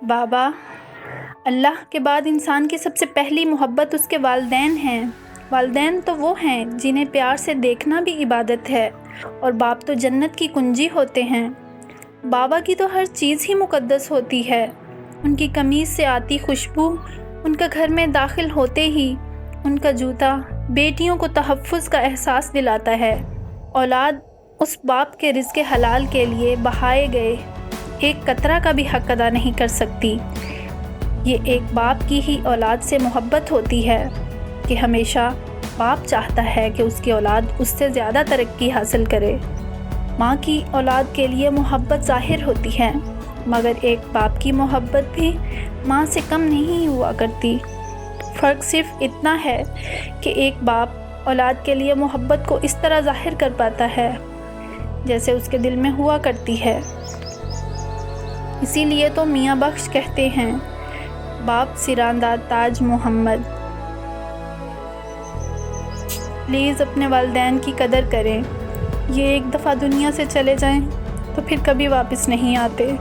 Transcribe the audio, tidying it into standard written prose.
بابا، اللہ کے بعد انسان کی سب سے پہلی محبت اس کے والدین ہیں۔ والدین تو وہ ہیں جنہیں پیار سے دیکھنا بھی عبادت ہے، اور باپ تو جنت کی کنجی ہوتے ہیں۔ بابا کی تو ہر چیز ہی مقدس ہوتی ہے۔ ان کی قمیض سے آتی خوشبو، ان کا گھر میں داخل ہوتے ہی ان کا جوتا بیٹیوں کو تحفظ کا احساس دلاتا ہے۔ اولاد اس باپ کے رزق حلال کے لیے بہائے گئے ایک قطرہ کا بھی حق ادا نہیں کر سکتی۔ یہ ایک باپ کی ہی اولاد سے محبت ہوتی ہے کہ ہمیشہ باپ چاہتا ہے کہ اس کی اولاد اس سے زیادہ ترقی حاصل کرے۔ ماں کی اولاد کے لیے محبت ظاہر ہوتی ہے، مگر ایک باپ کی محبت بھی ماں سے کم نہیں ہوا کرتی۔ فرق صرف اتنا ہے کہ ایک باپ اولاد کے لیے محبت کو اس طرح ظاہر کر پاتا ہے جیسے اس کے دل میں ہوا کرتی ہے۔ اسی لیے تو میاں بخش کہتے ہیں، باپ سراندہ تاج محمد۔ پلیز اپنے والدین کی قدر کریں۔ یہ ایک دفعہ دنیا سے چلے جائیں تو پھر کبھی واپس نہیں آتے۔